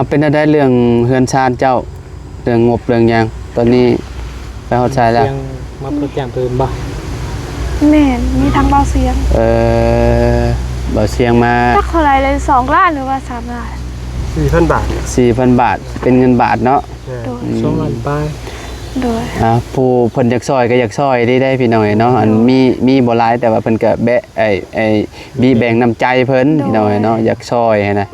เป็นได้เรื่องเฮือนชาติเจ้าเรื่องงบเรื่องหยังตอนนี้ไปฮอดชายแล้วมาเปิดแจ้งเพิ่มบ่แม่นมีทางเบาเสียงเบาเสียงมาถ้าเท่าไรเลย2 ล้านหรือว่า3 ล้าน 4,000 บาท 4,000 บาทเป็นเงินบาทเนาะโดย2 ล้านไปโดยผู้เพิ่นอยากซอยก็อยากซอยได้พี่น้อยเนาะอันมีบ่หลายแต่ว่าเพิ่นก็แบะมีแบ่งน้ำใจเพิ่นพี่น้อยเนาะอยากซอยนะ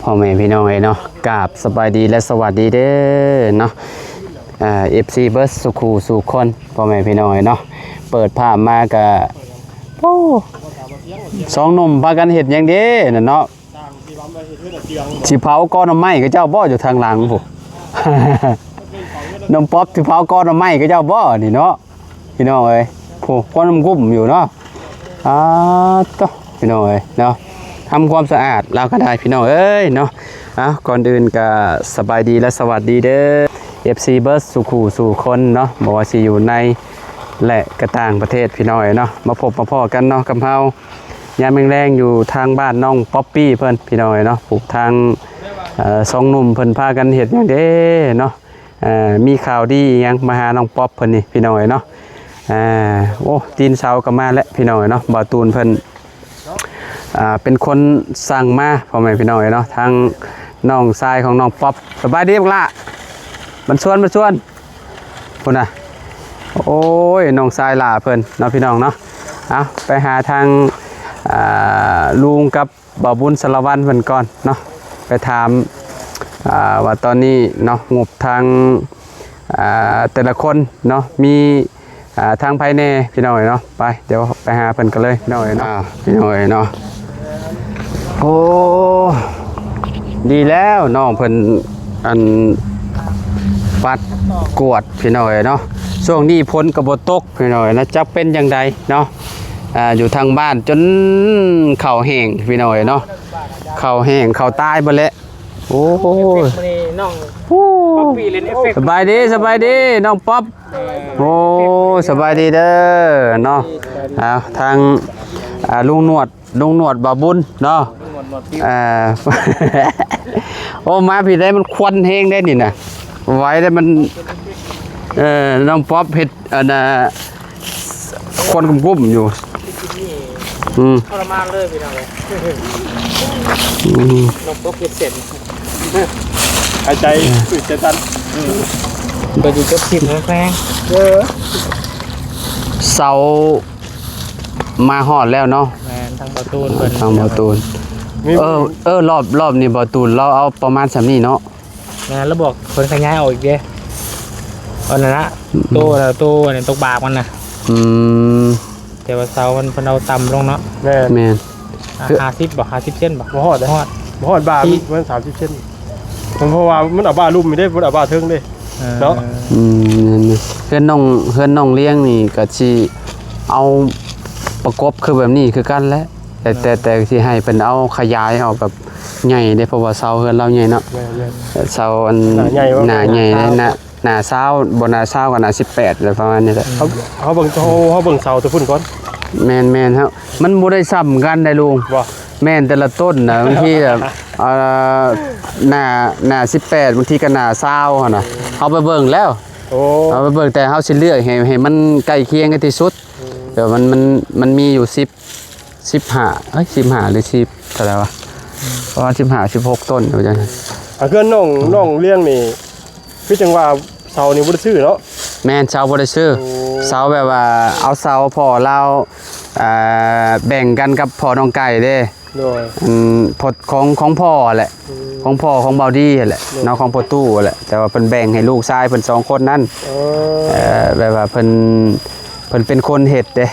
พ่อแม่พี่น้องเนาะกราบสบายดีและสวัสดีเด้อเนาะFC เบิร์สสุขูสู่คนพ่อแม่พี่น้องเนาะเปิดภาพมาก็โอ้สองหนุ่มพากันเห็ดอย่างเด้น่ะเนาะสิเผาก้อนไม้ก็เจ้าบ่อยู่ทางหลังพุน้ำป๊อปสิเผาก้อนไม้ก็เจ้าบ่นี่เนาะพี่น้องเอ้ยผู้ก้อนน้ำกุ้มอยู่เนาะต่อพี่น้องเอ้ยเนาะทำความสะอาดเราก็ได้พี่น้องเอ้ยเนาะก่อนอื่นก็สบายดีและสวัสดีเด้อ FC เบิร์สสุขูสู่คนเนาะบอกว่าสิอยู่ในและกระต่างประเทศพี่น้องเนาะมาพบมาพ่อกันเนาะกับเฮายามแรงๆอยู่ทางบ้านน้องป๊อปปี้เพิ่นพี่น้องเนาะปลูกทางสองหนุ่มเพิ่นพากันเฮ็ดอย่างเด้เนาะมีข่าวดียังมาหาน้องป๊อปเพิ่นนี่พี่น้องเนาะโอ้ตีนเสาก็มาแล้วพี่น้องเนาะบ่าวตูนเพิ่นเป็นคนสั่งมาพ่อแม่พี่น้องเนาะทางน้องชายของน้องป๊อปสบายดีบ้างล่ะมันชวนพุ่นน่ะโอ้ยน้องชายล่ะเพิ่นเนาะพี่น้องเนาะเอาไปหาทางลุงกับบ่าวบุญสารวัตรเพิ่นก่อนเนาะไปถามว่าตอนนี้เนาะงบทางแต่ละคนเนาะมีทางภายในพี่น้องเนาะไปเดี๋ยวไปหาเพิ่นกันเลยพี่น้องเนาะพี่น้องเนาะโอ้ดีแล้วน้องเพิ่นอันปัดกวดพี่น้องเนาะช่วงนี้พ้นกระบตกพี่น้องนะจะเป็นอย่างไรเนาะอยู่ทางบ้านจนเข่าแห้งพี่น้องเนาะเข่าแห้งเข่าตายไปแล้วโอ้ยน้องป๊อปปี้เล่นเอฟเฟกต์สบายดีน้องป๊อปโอ้สบายดีเด้อเนาะทางลุงหนวดบ่าวบุญเนาะโอ้มาพี่ได้มันควันแห้งได้นี่นะไว้ได้มันน้องป๊อปเห็ดควันกุ้มอยู่ทรมานเลยพี่น้องเลยน้องป๊อปเห็ดเสร็จหายใจอึดใจตันก็อยู่กับทีมแรงเสามาหอดแล้วเนาะทางประตูนรอบนี่ประตูนเราเอาประมาณ3นี่เนาะแล้วบอกคนขยายออกอีกเด้อันนั้นนะโตเนี่ยตกบากมันนะแต่ว่าเสามันเอาต่ำลงเนาะแม่น50บ่50เซนบ่ฮอดบามัน30เซนเพราะว่ามันเอาบ้าลุ่มไม่ได้มันเอาบ้าเทิงเลยเนาะเพื่อนน้องเลี้ยงนี่ก็สิเอาประกบคือแบบนี้คือกันแหละแต่ที่ให้เป็นเอาขยายเอาแบบใหญ่ได้เพราะว่าเสาเฮือนเราใหญ่เนาะเสาอันหน้าใหญ่หน้าเสาบนหน้าเสากับหน้า18อะไรประมาณนี้แหละเขาเบิ่งเสาตัวพุ่นก่อนแม่นครับมันบ่ได้ซ้ำกันได้ลุงแม่นแต่ละต้นนะบางทีแบบหน้า18บางทีก็หน้า20หั่นน่ะเอาไปเบิ่งแล้วเอาไปเบิ่งแต่เฮาสิเลือกให้มันใกล้เคียงกันที่สุดเดี๋ยวมันมีอยู่15หรือ10เท่าไหร่วะประมาณ16ต้นอยู่จังเพื่อนน้องเลี้ยงนี่คือจังว่าเสานี่บ่ได้ซื้อเนาะแม่นเสาบ่ได้ซื้อเสาแบบว่าเอาเสาพ่อเราแบ่งกันกับพ่อน้องไก่เด้พดของพ่อแหละของพ่อของเบาดีแหละน้องของพ่อตู้แหละแต่ว่าเพิ่นแบ่งให้ลูกชายเพิ่น2คนนั้นแบบว่าเพิ่นเป็นคนเฮ็ดเด้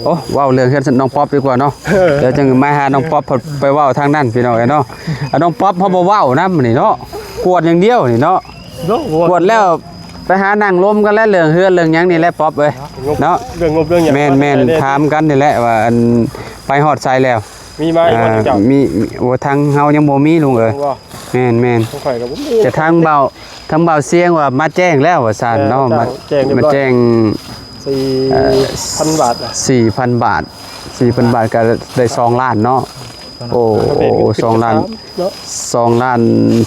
โอ้ว้าวเรื่องเฮือนน้องป๊อปดีกว่าเนาะเดี๋ยวจังมาหาน้องป๊อปไปว้าวทางนั้นพี่น้องเนาะน้องป๊อปเฮาบ่ว้าวนำนี่เนาะกวดอย่างเดียวนี่เนาะกวดแล้วไปหานั่งลมกันแล้วเรื่องเฮือนเรื่องหยังนี่แหละป๊อปเอ้ยเนาะเรื่องงบเรื่องหยังแม่นถามกันนี่แหละว่าไปฮอดไสแล้ว มีไม้บ่เจ้า มีโอ้ทางเฮายังบ่มีลุงเอ้ย บ่ แม่น ต้องข่อยก็บ่มี แต่ทางเบาเสียงว่ามาแจ้งแล้วว่าซั่นเนาะมา แจ้งเรียบร้อย มาแจ้ง 4,000 บาทน่ะ 4,000 บาท 4,000 บาทก็ได้2ล้านเนาะโอ้2ล้าน เนาะ 2ล้าน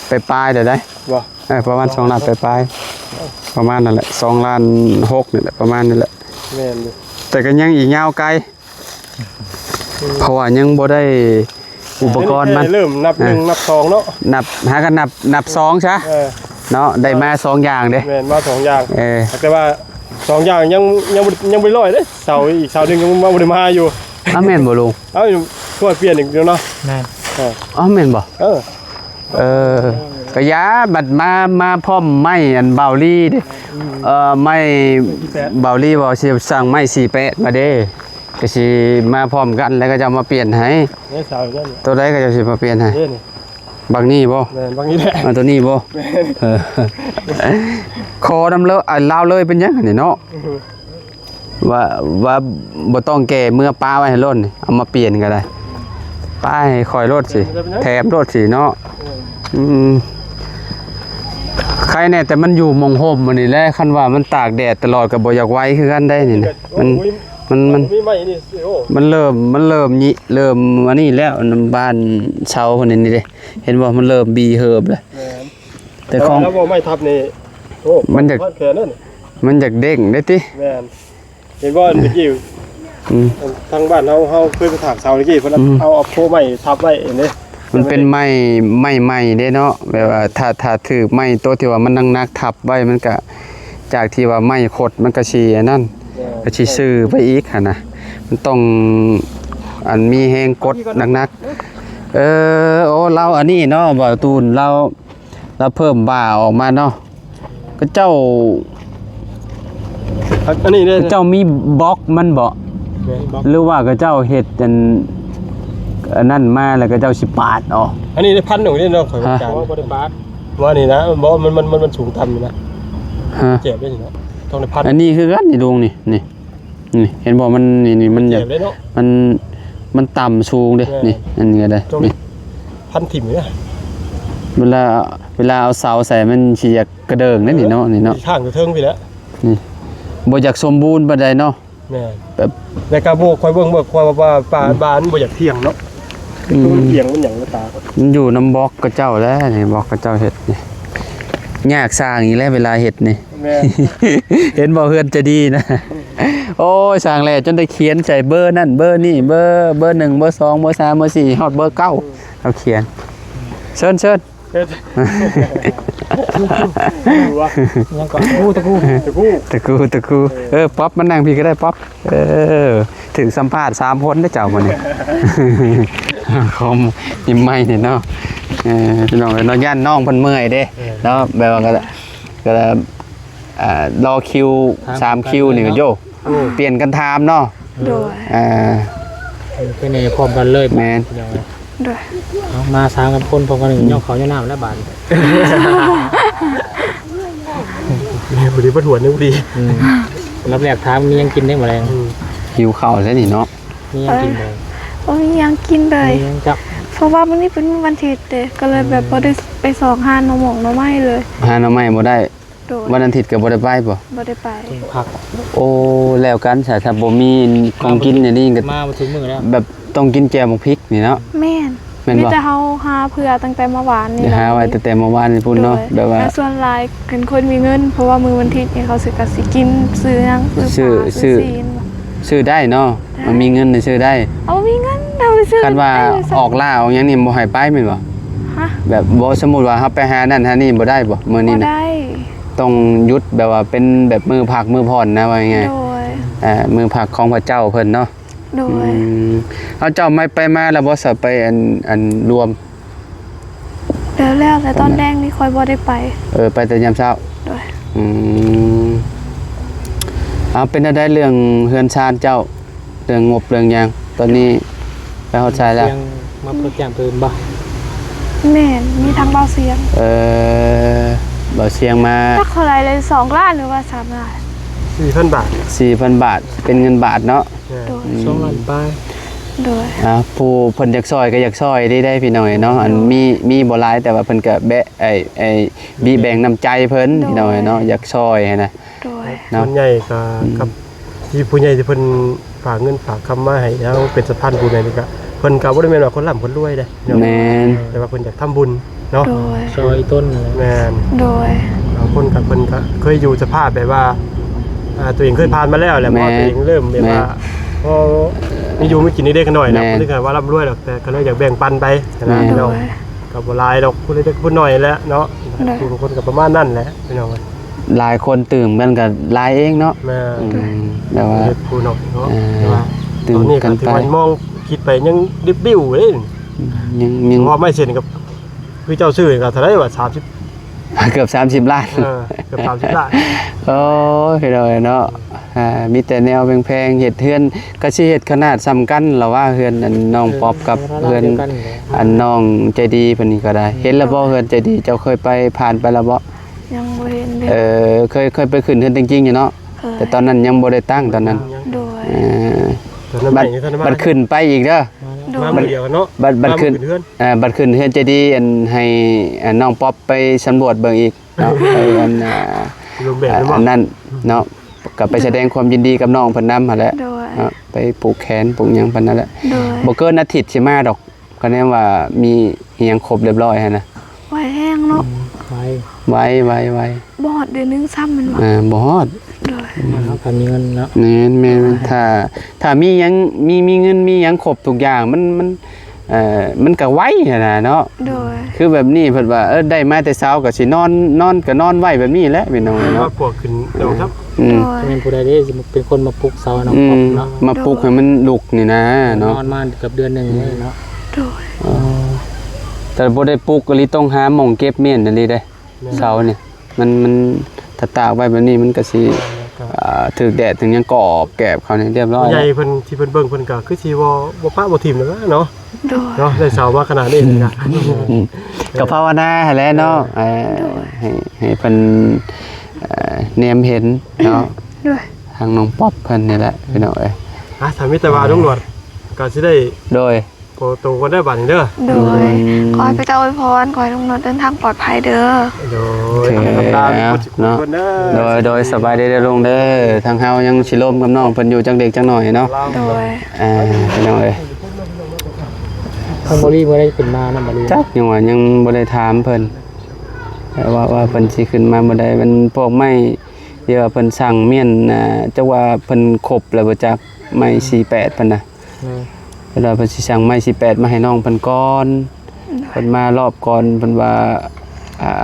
ไปปลายได้ได้ บ่ ประมาณ2ล้านไปปลายประมาณนั่นแหละ2ล้าน6นี่แหละประมาณนี่แหละ แม่นอยู่ แต่ก็ยังอีกยาวไกลเพราะว่ายังบ่ได้อุปกรณ์มัน เริ่มนับ1นับ2เนาะ หากันนับ2ซะ เนาะได้มา2อย่างเด้ แม่นมา2อย่าง แต่ว่า2อย่างยังบ่ร้อยเด้เสาอีกเสานึงยังบ่ได้มาอยู่ อ้าแม่นบ่ลุง เอ้าช่วยเปลี่ยนอีกเนาะ แม่ อ้าแม่นบ่ เออ ก็ยาบัดมาพร้อมไม้อันเบาลี่เด้ไม้เบาลี่บ่สิสั่งไม้48มาเด้ก็สิมาพร้อมกันแล้วก็จะเอามาเปลี่ยนให้ นี่เสาอยู่นั่น ตัวใดก็จะสิมาเปลี่ยนให้ นี่ บางนี้บ่ แม่นบางนี้แหละ ตัวนี้บ่คอน้ำเลอะลาวเลยเป็นหยังนี่เนาะว่าบ่ต้องแก่เมื่อป้าไว้ให้ล้นนี่เอามาเปลี่ยนก็ได้ป้าให้คอยรถสิแถมรถสิเนาะใครแน่แต่มันอยู่หม่องห่มมันนี่แหละคันว่ามันตากแดดตลอดก็บ่อยากไว้คือกันได้นี่นะมัน มีไม้นี่โอ้ มันเริ่มนี้เริ่มอันนี้แล้วน้ำบ้านเช่าคนนี้เด้เห็นบ่มันเริ่มบีเฮิบแล้ว แม่น แต่ของ แล้วบ่ไม้ทับนี่โอ้ มันอยาก แขนนั่น มันอยากเด้งได้ติ แม่นเห็นบ่เมื่อกี้ ทางบ้านเฮาเคยไปถากเสาเมื่อกี้เพิ่นเอาโพไม้ทับไว้เห็นเด้ มันเป็นไม้ใหม่เด้เนาะแบบว่าถ้าถือไม้ตัวที่ว่ามันนักๆทับไว้มันก็จากที่ว่าไม้ขดมันก็สิอันนั้นก็สิซื้อไปอีกหั่นน่ะมันต้องอันมีแฮงกดนักๆโอ้เราอันนี้เนาะบ่าวตูนเราเพิ่มบ่าออกมาเนาะก็เจ้า อันนี้เด้ เจ้ามีบล็อกมันบ่หรือว่าก็เจ้าเฮ็ดอันนั้นมาแล้วก็เจ้าสิปาดออก อันนี้ได้พันหนึ่งนี่เนาะข่อยว่าจ้างบ่ได้บาทว่านี่นะบ่มันสูงต่ำอยู่นะ ฮะ เจ็บได้นี่เนาะต้องได้พัน อันนี้คือกันนี่ลุงนี่เห็นบ่มันนี่มันอยาก เจ็บได้เนาะ มันต่ำสูงเด้นี่อันนี้ก็ได้ ต้อง นี่ พันถิ่มอยู่นะ เวลาเอาเสาใส่มันสิอยากกระเดิงนี่เนาะนี่เนาะ ข้างอยู่เทิงพี่แล้ว นี่บ่อยากสมบูรณ์ปานใดเนาะ แม่ แบบ ในกาโบคอยเบิ่งว่าป่าบ้านบ่อยากเที่ยงเนาะมันเที่ยงมันหยังตา มันอยู่น้ำบล็อกกับเจ้าแล้วนี่บล็อกกับเจ้าเฮ็ดนี่ยากสร้างอีกแล้วเวลาเฮ็ดนี่ แม่ เห็นบ่เฮือนจะดีนะ โอ้ยสร้างแล้วจนได้เขียนใส่เบอร์นั่นเบอร์นี่เบอร์1เบอร์2เบอร์3เบอร์4ฮอดเบอร์9เอาเขียนเชิญ ว่า ยังก่อนตะกู ตะกูป๊อปมันนั่งพี่ก็ได้ป๊อปถึงสัมภาษณ์3คนได้เจ้ามื้อนี้ คอมยิ้มไม่นี่เนาะพี่น้องเนาะย่านน้องเพิ่นเมื่อยเด้เนาะแบบว่าก็รอคิว3คิวนี่ก็โยเปลี่ยนกันถามเนาะ โดย เป็นในพร้อมกันเลย แม่น โดย เอามาสามกันคนพร้อมกันย่องเขาย่อน้ำแล้วบาน บ่ดีบ่ถวนนี่บ่ดี รับแรกถามมียังกินได้บ่แรง หิวข้าวแล้วนี่เนาะ มียังกินบ่ โอ้ยยังกินเลย มียังจับ เพราะว่าวันนี้เป็นวันอาทิตย์เด้ก็เลยแบบบ่ได้ไปสอกหาหน่อหมกหน่อไม้เลย หาหน่อไม้บ่ได้ โดย วันอาทิตย์ก็บ่ได้ไปบ่ บ่ได้ไป ผัก โอ้แล้วกันถ้าบ่มีของกินอย่างนี้ก็ มาถึงมื้อแล้ว แบบต้องกินแจ่วหมกพริกนี่เนาะ แม่น แม่นบ่ มีแต่เฮาหาเพื่อตั้งแต่เมื่อวานนี่ เดี๋ยวหาไว้แต่เมื่อวานนี่พุ่นเนาะแบบว่า และส่วนหลายเป็นคนมีเงิน เพราะว่ามือวันอาทิตย์นี่เขาสิกสิกินซื้อหยังซื้อปลา ซื้ ซื้ อ อซีน ซื้อได้เนาะมันมีเงินนี่ซื้อได้ เอามีเงินเราไปซื้อ คันว่า ได้เลย ออกล่าออกหยังนี่บ่ให้ไปแม่นบ่ ฮะ แบบบ่สมมุติว่าเฮาไปหานั่นหานี่บ่ได้บ่มื้อ บ่ นี้น่ะ ได้ ต้องหยุดแบบว่าเป็นแบบมือผักมือผ่อนนะว่าไง โดย มือผักของพระเจ้าเพิ่นเนาะ โดย เอาเจ้าไม่ไปมาแล้วบ่สิไปอันรวม แล้วแต่ตอนแดงนี่คอยบ่ได้ไป ไปแต่ยามเช้า โดย เอาเป็นได้เรื่องเฮือนชานเจ้าเรื่องงบเรื่องหยังตอนนี้ไปเข้าใจแล้ว เสียงมาเพิ่มแจ่มเพิ่มบ่ แม่นมีทางเบาเสียง บ่เสียงมา ถ้าเท่าไหร่เลย2ล้านหรือว่า3ล้าน 4,000 บาท 4,000 บาทเป็นเงินบาทเนาะ โดย 2ล้านไป โดย ผู้เพิ่นอยากซอยก็อยากซอยได้พี่น้อยเนาะอันมีบ่หลายแต่ว่าเพิ่นก็แบะบีแบ่งน้ำใจเพิ่นพี่น้อยเนาะอยากซอยนะ โดย เนาะ ส่วนใหญ่ก็กับที่ผู้ใหญ่ที่เพิ่นฝากเงินฝากคำมาให้เฮาเป็นสะพานบุญนี่ก็เพิ่นก็บ่ได้แม่นว่าคนร่ำคนรวยเด้เนาะ แม่น แต่ว่าเพิ่นอยากทำบุญเนาะ โดย ซอยต้นเลย แม่น โดย บางคนกับเพิ่นก็เคยอยู่สภาพแบบว่าตัวเองเคยผ่านมาแล้วแหละพอตัวเองเริ่มแบบว่าพอมีอยู่ไม่กินได้กันหน่อยนะคนที่ว่าร่ำรวยหรอกแต่ก็เลยอยากแบ่งปันไปนะ โด เนาะ ย กับบ่หลายดอกผู้เล็กผู้น้อยแหล้วเนาะบางคนก็ประมาณนั้นแหละพี่น้อง หลายคนตื่มกันก็หลายเองเนาะ แม่ แต่ว่า ผู้น้อยเนาะ ตื่ ต ม อนนี้ กั ก็ น ถือ ไป ว่ามองคิดไปยังดิบบิ้วเลย ยัง เพราะไม่เช่นกับคือเจ้าซื้อก็เท่าไหร่ว่า30 เกือบ30ล้าน เกือบ30ล้าน โอ้ยพี่น้อยเนาะมีแต่แนวแพงๆเฮ็ดเฮือนก็สิเฮ็ดขนาดซ้ำกันแล้วว่าเฮือนอันน้องป๊อบกับเฮือนอันน้องใจดีเพิ่นนี่ก็ได้ เห็นแล้วบ่เฮือนใจดีเจ้าเคยไปผ่านไปแล้วบ่ ยังบ่เห็นเลย เคยไปขึ้นเฮือนจริงๆอยู่เนาะ เคย แต่ตอนนั้นยังบ่ได้ตั้งตอนนั้น โดย บัดขึ้นไปอีกเด้อ โด มาย เดียวเนาะ บัดขึ้นบัดขึ้นเฮือนใจดีอันให้น้องป๊อบไปสำรวจเบิ่งอีกเนาะไปอัน รวมแบบนั้นบ่ อันนั้นเนาะก็ไปแสดงความยินดีกับน้องเพิ่นนำหั่นแหละ โดย เนาะไปปลูกแขนปลูกหยังเพิ่นนั่นแหละ โดย บ่เกินอาทิตย์สิมาดอกก็แน่ว่ามีอิหยังครบเรียบร้อยหั่นนะ ไว้แห้งเนาะ ไว้ ไว้ บอดเดือนนึงซ้ำมันบ่ บ่ฮอด โดย นะครับถ้ามีเงินเนาะ แม่นถ้ามีหยังมีเงินมีหยังครบทุกอย่างมันก็ไว้หั่นน่ะเนาะ โดย คือแบบนี้เพิ่นว่าได้มาแต่เช้าก็สินอนก็นอนไว้แบบนี้แหละพี่น้อง ว่า เนาะ พวกขึ้นเดี๋ยวครับ อืม โดย เป็นผู้ใดที่เป็นคนมาปลุกเสาน้อง อื ป๊อ ม ปเนาะ มาปลุกให้มันลุกนี่นะเนาะ นอนมาเกือบเดือนหนึงเลยเนาะ โดย แต่บ่ได้ปลุกก็เลยต้องหาหม่องเก็บเมียนนั่นเลยเด้เสาเนี่ยมันถ้าตากไว้แบบนี้มันก็สิถึกแดดถึงยังกรอบแกบเขานี่เรียบร้อย ใหญ่เพิ่นที่เพิ่นเบิ่งเพิ่นก็คือสิบ่ปะบ่ทิ่มแล้วเนาะ โดย เนาะได้เสามาขนาดนี้นะ ก็ภาวนาให้แล้วเนาะให้เพิ่นแนมเห็นเนาะ โดย ทางน้องป๊อบเพิ่นนี่แหละพี่น้องเอ้ย ถ้ามีแต่ว่าลุงหนวดก็สิได้ โดย โตกันได้บัดนี้เด้อ โดยขอให้พระเจ้าอวยพรขอให้ลุงนนท์เดินทางปลอดภัยเด้อ โดยตามเนาะเด้อ โดยสบายดีเด้อลุงเด้อทางเฮายังสิร่วมกับน้องเพิ่นอยู่จังเด็กจังหน่อยเนาะ โดย พี่น้องเอ้ย ทางบริบ่ได้ขึ้นมานะบริ จักยังว่ายังบ่ได้ถามเพิ่นแต่ว่าเพิ่นสิขึ้นมาบ่ได้มันพวกไม้ที่ว่าเพิ่นสั่งเมียนจักว่าเพิ่นครบแล้วบ่จักไม้48เพิ่นน่ะเวลาเพิ่นสิสั่งไม้48มาให้น้องเพิ่นก่อนเพิ่นมารอบก่อนเพิ่นว่า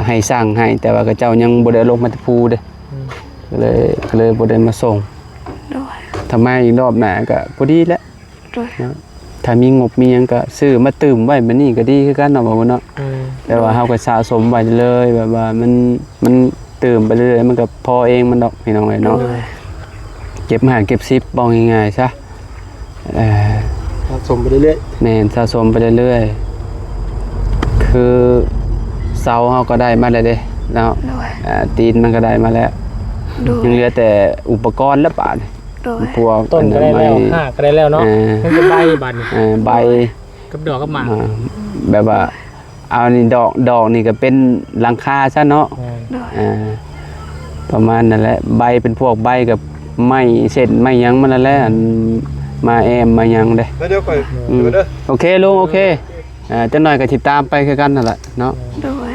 ให้สั่งให้แต่ว่าเขาเจ้ายังบ่ได้ลงมาที่ภูเด้ก็เลยบ่ได้มาส่ง โดย ถ้ามาอีกรอบหน้าก็พอดีแล้ว โดย ถ้ามีงบมีหยังก็ซื้อมาตื่มไว้แบบนี้ก็ดีคือกันเนาะบ่าวเนาะแต่ว่าเฮาก็สะสมไว้เลยแบบว่ามันตื่มไปเรื่อยๆมันก็พอเองมันดอกพี่น้องเอ้ยเนาะเก็บหาเก็บซิปบ่ง่ายๆซะสะสมไปเรื่อย แม่นสะสมไปเรื่อยๆคือเสาเฮาก็ได้มาแล้วเด้เนาะ โดย ตีนมันก็ได้มาแล้ว โดย ยังเหลือแต่อุปกรณ์และบาด โดย พวก ต้นก็ได้แล้วห้าก็ได้แล้วเนาะมันเป็นใบบัด ใบ กับดอกกับหมาก แบบว่าเอานี่ดอกนี่ก็เป็นหลังคาซะเนาะ โดย ประมาณนั่นแหละใบเป็นพวกใบกับไม้เส้นไม้หยังมันนั่นแหละอันมาแอมมาหยังเด้ ๆแล้วเดี๋ยวค่อยดูเด้อ โอเคลุงโอเคจังหน่อยก็สิตามไปคือกันนั่นแหละเนาะ โดย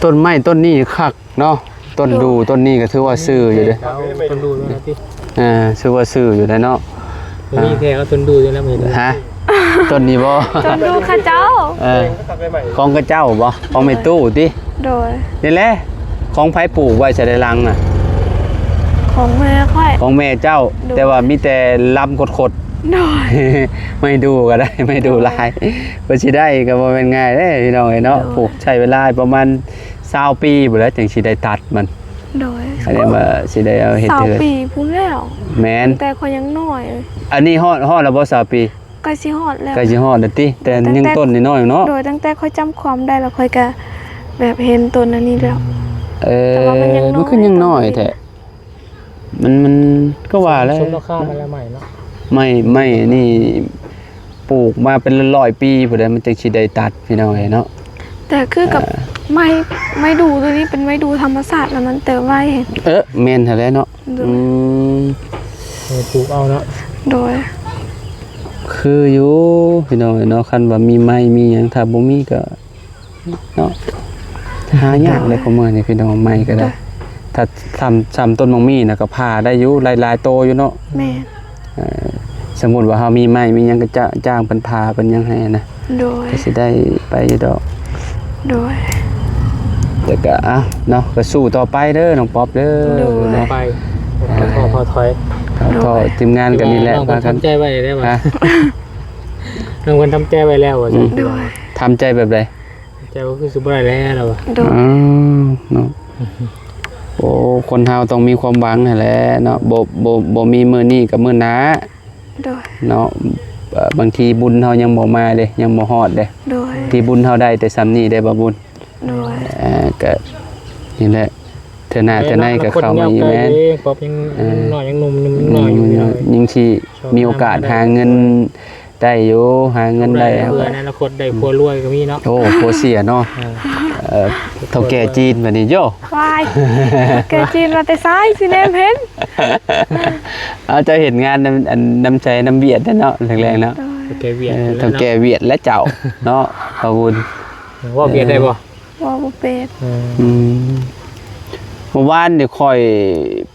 ต้นไม้ต้นนี้คักเนาะต้นดูต้นนี้ก็ถือว่าซื่ออยู่เด้ เอาต้นดูนะที่ ถือว่าซื่ออยู่ได้เนาะ มีแท้เอาต้นดูอยู่แล้วไม่เห็น ฮะต้นนี้บ่ จนดูข้าเจ้า ของกระเจ้าบ่ของแม่ตู้ติ โดย นี่แหละของไผปลูกไว้ใส่ในรังน่ะ ของแม่ค่อย ของแม่เจ้า แต่ว่ามีแต่ลำขด โดย ๆ ไม่ดูก็ได้ ไม่ดูลายเพื่อสิได้ก็บ่เป็นง่ายเด้พี่น้องเนาะปลูกใช้เวลาประมาณ20ปีพุ่นแล้วจึงสิได้ตัดมัน โดย อันนี้ว่าสิได้เอาเฮ็ด สาว เถิด ปีพูนแล้ว แม่น แต่คนยังน้อย อันนี้ฮอดแล้วบ่20ปี ก็สิฮอดแล้ว ใกล้สิฮอดแล้วติแต่ยังต้นน้อยๆเนาะ โดยตั้งแต่ค่อยจำความได้แล้วค่อยก็แบบเห็นต้นอันนี้แล้ว แต่ว่ามันยังน้อย มันคือยังน้อยแท้มันก็ว่าแล้ว ชมราคามาแล้วใหม่เนาะ ไม่นี่ปลูกมาเป็นร้อยปีพุ่นแล้วมันจึงสิได้ตัดพี่น้องเอ้ยเนาะ แต่คือกับไม่ดูตัวนี้เป็นไม่ดูธรรมศาสตร์แล้วมันเติมไว้เห็น แม่นแท้แล้วเนาะ โดย ปลูกเอาเนาะ โดย คืออยู่พี่น้องเอ้ยเนาะคันว่ามีไม้มีหยังถ้าบ่มีก็เนาะหายากเลยของมื้อนี้พี่น้องไม้ก็ได้ถ้าทำต้นมังมีน่ะก็พาได้อยู่หลายๆโตอยู่เนาะ แม่ สมมุติว่าเฮามีไม้มีหยังก็จะจ้างเพิ่นพาเพิ่นหยังให้นะ โดย ก็สิได้ไปอยู่ดอก โดย แต่ก็เนาะก็สู้ต่อไปเด้อน้องป๊อบเด้อ โดย เนาะ ไปพอถอย ก็ทีมงานกันนี่แหละ น้อง พากัน ทำใจไว้ได้บ่ ฮะ น้องคนทำใจไว้แล้วว่าจ้ะ โดย ทำใจแบบใด ใจก็คือสุบ่ได้แล้วว่ะ โดย เนาะโอ้คนเฮาต้องมีความหวังนั่นแหละเนาะบ่มีมื้อนี้ก็มื้อหน้า โดย เนาะบางทีบุญเฮายังบ่มาเด้ยังบ่ฮอดเด้ โดย ที่บุญเฮาได้แต่ซ้ำนี้ได้บ่บุญ โดย ก็นี่แหละเธอหน้าเธอในก็เข้ามาอีแม่น ป๊อบยังน้อยยังหนุ่มยังน้อยอยู่เลย ยิ่งที่มีโอกาสหาเงินได้อยู่หาเงินได้ เพื่อในอนาคตได้ผัวรวยก็มีเนาะ โอ้โหเสียเนาะเท่าแก่จีนแบบนี้โย่ ควายแกจีนมาแต่ซ้ายสิแนมเห็น เอาจะเห็นงานน้ำใจน้ำเวียดเนาะแรงๆเนาะ แกเวียด เท่าแก่เวียดและเจ้าเนาะขอบคุณ ว่าเวียดได้บ่ ว่าบ่เป็ด เมื่อวานเดี๋ยวคอย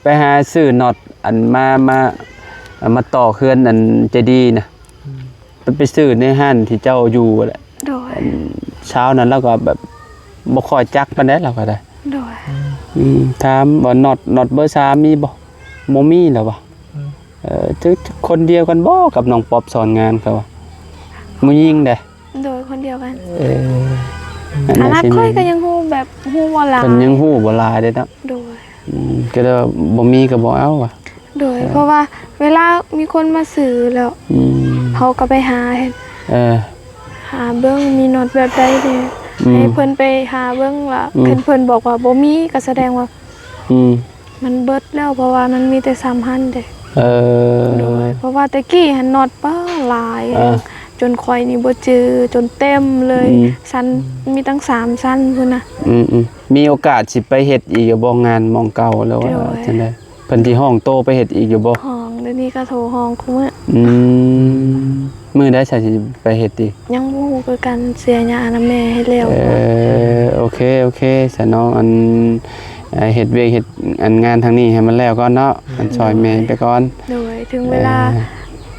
ไปหาซื้อน็อตอันมาต่อเคลื่อนอันเจดีย์นะไปซื้อในห้างที่เจ้าอยู่แหละ โดย เช้านั้นเราก็แบบบ่ค่อยจักปานใดเราก็ได้ โดย ถามว่าน็อตเบอร์3มีบ่มีแล้วบ่จะคนเดียวกันบ่กับน้องป๊อบสอนงานเขาว่ามื้อยิงเด้ โดยคนเดียวกัน อัน ข นั้น นาด สิ ค่อยก็ยังฮู้แบบฮู้ว่าหลาย เพิ่นยังฮู้บ่หลายเด้เนาะ โดย ก็เลยว่าบ่มีก็บ่เอาว่ะ โดยเพราะว่าเวลามีคนมาซื้อแล้ว เขาก็ไปหาเห็น หาเบิ้งมีน็อตแบบใดเนี่ยให้เพิ่นไปหาเบิ้งว่าเพิ่นบอกว่าบ่มีก็แสดงว่ามันเบิดแล้วเพราะว่ามันมีแต่3,000เด้โดยเพราะว่าตะกี้หันน็อตป้าหลายจนข่อยนี่บ่เจอจนเต็มเลยชั้นมีตั้ง3ชั้นพุ่นน่ะ มีโอกาสสิไปเฮ็ดอีกอยู่บ่งานหมองเก่าแล้วว่าจังได๋เพิ่นที่ห้องโตไปเฮ็ดอีกอยู่บ่ ห้องเดี๋ยวนี้ก็โทรห้องคุมื้อ มื้อใดสิไปเฮ็ดอีก ยังบ่ฮู้คือกันเสียหญ้านะแม่ให้แล้ว โอเคซะเนาะอันเฮ็ดเวียกเฮ็ดอันงานทางนี้ให้มันแล้วก่อนเนาะอันซอยแม่ไปก่อน โดยถึงเวลา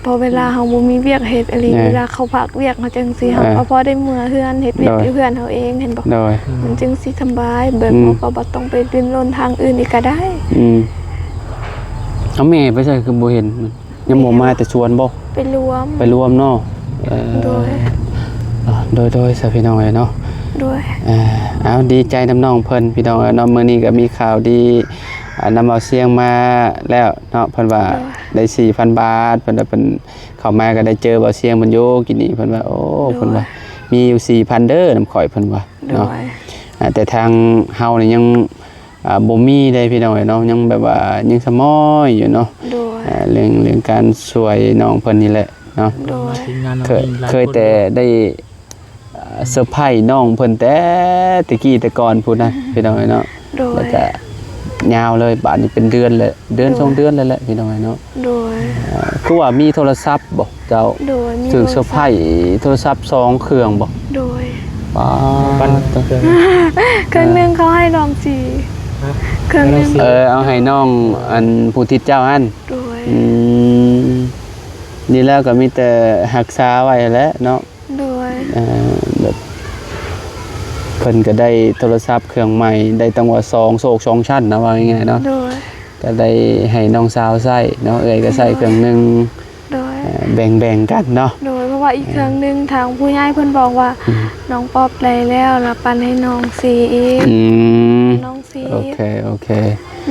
พอเวลาเฮาบ่มีเวียกเฮ็ดอีหลีเวลาเขาพักเวียกเฮาจังสิเฮาก็พอได้เมื่อเฮือนเฮ็ดเวียกอยู่เฮือนเฮาเองเห็นบ่ โดย มันจึงสิสำบายแบบเฮาก็บ่ต้องไปดิ้นรนทางอื่นอีกก็ได้ เอาแม่ไปใส่คือบ่เห็นยังบ่มาแต่ชวนบ่ ไปรวม ไปรวมเนาะ โดยซะพี่น้องเอ้ยเนาะ ด้วย เอาดีใจน้ำน้องเพิ่นพี่น้องเอ้ยเนาะมื้อนี้ก็มีข่าวดีนำเอาเสียงมาแล้วเนาะเพิ่นว่าได้ 4,000 บาทเพิ่นว่าเพิ่นเข้ามาก็ได้เจอบ่เสียงเพิ่นอยู่กินนี่เพิ่นว่าโอ้เพิ่นว่ามีอยู่ 4,000 เด้อนำข่อยเพิ่นว่า ด้ เนาะ วย แต่ทางเฮานี่ยังบ่มีได้พี่น้องเอ้ยเนาะยังแบบว่ายังสมอยอยู่เนาะ ด้วย เรื่องการช่วยน้องเพิ่นนี่แหละเนาะ ด้วย เคยแต่ได้เซอร์ไพรส์น้องเพิ่นแต่ตะกี้แต่ก่อนพูดนะพี่น้องเนาะ ด้ว แล้ว ย ก็ยาวเลยบาดนี้เป็นเดือนเลยเดือน2เดือนแล้วแหละพี่น้องเนาะ ด้วย คือว่ามีโทรศัพท์บ่เจ้า ด้วยมี ถึงเซอร์ไพรส์โทรศัพท์2เครื่องบ่ ด้วย ป้า ปั้นเครื่อง เครื่องนึงเขาให้ลองสีเครื่องนึง เอาให้น้องอันผู้ทิศเจ้าหั่น ด้วย นี่แล้วก็มีแต่รักษาไว้แหล้วเนาะ ด้วย แบบเพิ่นก็ได้โทรศัพท์เครื่องใหม่ได้ตั้งว่า2โศก2ชั้นนะว่าง่ายๆเนาะ ด้วย ก็ได้ให้น้องสาวใช้เนาะเอ้ยก็ใช้เครื่องหนึง ด้วย แบ่งๆกันเนาะ ด้วยเพราะว่าอีกเครื่องนึงทางผู้ใหญ่เพิ่นบอกว่าน้องปอบได้แล้วแล้วปันให้น้องสีอีกน้องสี โอ อีก เค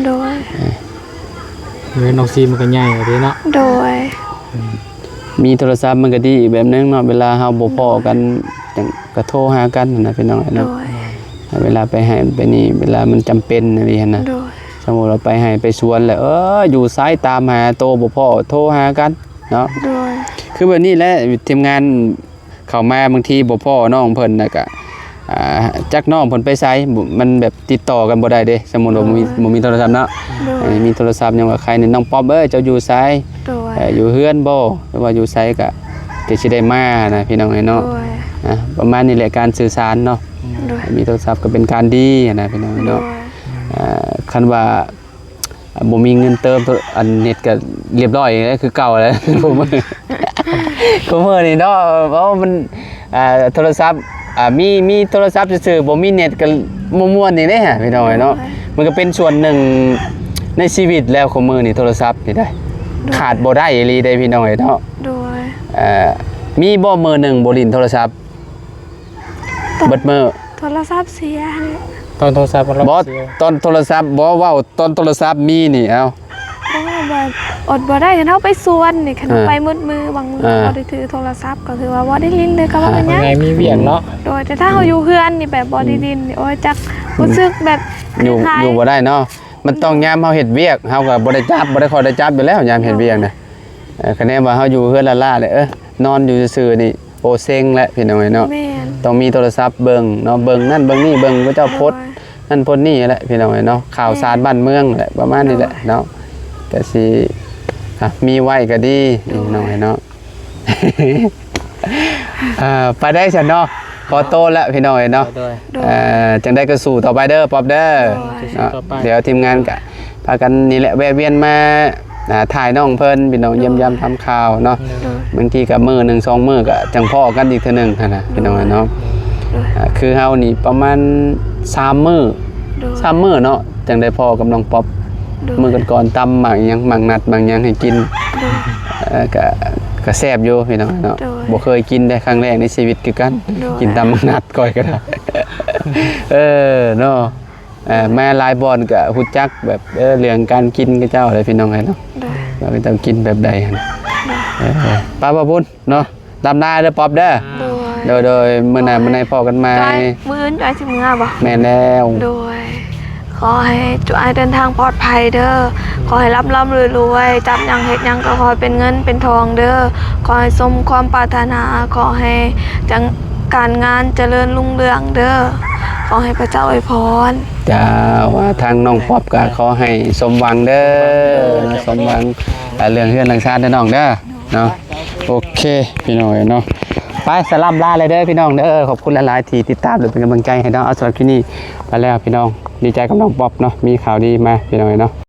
ด้วย น้องซีมันก็ใหญ่กว่านี้เนาะ ด้วย มีโทรศัพท์มันก็ดีอีกแบบนึงเนาะเวลาเฮาบ่พ้อกันจังก็โทรหากันนั่นน่ะพี่น้อง ด้ เนาะ วย เวลาไปให้ไปนี่เวลามันจำเป็นอะไรหั่นน่ะ ด้วย สมมุติเราไปให้ไปสวนแล้วอยู่ซ้ายตามหาโตบ่พ้อโทรหากัน เนาะ โดย คือแบบนี้แหละทีมงานเข้ามาบางทีบ่พ่อน้องเพิ่นน่ะก็จักน้องเพิ่นไปไสมันแบบติดต่อกันบ่ได้เด้สมมุติว่าบ่มีโทรศัพท์เนาะ โดย มีโทรศัพท์ยังว่าใครนี่น้องป๊อบเจ้าอยู่ไส โดย อยู่เฮือนบ่หรือว่าอยู่ไสก็สิได้มานะพี่น้องเอ้ย โด เนาะ ย ประมาณนี้แหละการสื่อสารเนาะ โดย มีโทรศัพท์ก็เป็นการดีนะพี่น้อง โด เนาะ ย คันว่าบ่มีเงินเติมอันเน็ตก็เรียบร้อยแล้วคือเก่าแล้ว ผมนี่เนาะเพราะมันโทรศัพท์มีโทรศัพท์ซื่อๆบ่มีเน็ตก็ม่วนๆนี่เด้ฮะพี่น้องเนาะมันก็เป็นส่วนหนึ่งในชีวิตแล้วของมือนี่โทรศัพท์นี่ได้ขาดบ่ได้อีหลีได้พี่น้องเนาะ โดย มีบ่มือหนึ่งบ่ลิ้นโทรศัพท์เบิดมือ โทรศัพท์เสียเนี่ย ตอนโทรศัพท์มัน บอสตอนโทรศัพท์บอเว่าตอนโทรศัพท์มีนี่เอา เพราะว่าแบบอดบ่ได้คันเฮาไปสวนนี่คันเฮาไปมือบางมื้อบ่ได้ถือโทรศัพท์ก็คือว่าบ่ได้ลิ้นเลยก็ว่าเป็นหยัง ไงมีเวียงเนาะ โดยแต่ถ้าเฮาอยู่เฮือนนี่แบบบ่ได้ลิ้นนี่โอ้ยจักรู้สึกแบบ อยู่ คล้ายๆ อยู่บ่ได้เนาะมันต้องยามเฮาเฮ็ดเวียกเฮาก็บ่ได้จับบ่ได้คอยได้จับอยู่แล้วยามเฮ็ดเวียกน่ะคะแนนว่าเฮาอยู่เฮือนละล่าเลยนอนอยู่ซื่อๆนี่โอเซ็งแล้วพี่น้องเนาะ แม่น ต้องมีโทรศัพท์เบิ่งเนาะเบิ่งนั่นเบิ่งนี่เบิ่งพระเจ้าโพสต์นั่นโพสต์นี่แหละพี่น้องเนาะข่าวสารบ้านเมืองแหละประมาณนี้แหละเนาะก็สิมีไว้ก็ดีพี่น้องเนาะ ไปได้ฉันเนาะพอโตแล้วพี่น้อยเนาะ โดย จังได้ก็สู่ต่อไปเด้อป๊อบเด้อเนาะ ต่อไป เดี๋ยวทีมงานก็พากันนี่แหละแวะเวียนมาถ่ายน้องเพิ่นพี่น้องเยี่ยมยามทำข่าวเนาะบางทีก็มื้อหนึ่งสองมื้อก็จังพ่อกันอีกเทื่อหนึงหั่นน่ะพี่น้องเนาะคือเฮานี่ประมาณ3มื้อ โดย 3มื้อเนาะจังได้พ่อกับน้องป๊อบ โดย มื้อก่อนๆตำหมักหยังหมักนัดหมักหยังให้กิน โดย ก็แซ่บอยู่พี่น้องเนาะ โดย บ่เคยกินได้ครั้งแรกในชีวิตคือกัน โดย กินตำนัดก่อยก็ได้ เนาะแม่ลายบอลก็ฮู้จักแบบเรื่องการกินกับเจ้าอะไรพี่น้องไงเนาะ โดย ว่าเจ้ากินแบบใดหั่นป้าบ่บุญเนาะดำนาเด้อป๊อบเด้อ โดยมื้อหน้ามื้อไหนพอกันใหม่ จอยมื้ออื่นจอยสิมื้อบ่ แม่นแล้ว โดย ขอให้จุอายเดินทางปลอดภัยเด้อ ขอให้ร่ำรวยๆจับหยังเฮ็ดหยังก็ขอให้เป็นเงินเป็นทองเด้อ ขอให้สมความปรารถนา ขอให้จังการงานเจริญรุ่งเรืองเด้อ ขอให้พระเจ้าอวยพร จ้าว่าทางน้องป๊อบก็ขอให้สมหวังเด้อสมหวังเรื่องเฮือนเรื่องชาติเด้อน้องเด้อเนาะโอเคพี่น้องเนาะไปสลัมลาเลยเด้อพี่น้องเด้อขอบคุณหลายๆที่ติดตามหรือเป็นกำลังใจให้น้องเอาสำหรับที่นี่ไปแล้วพี่น้องดีใจกับน้องป๊อบเนาะมีข่าวดีมาพี่น้องเนาะ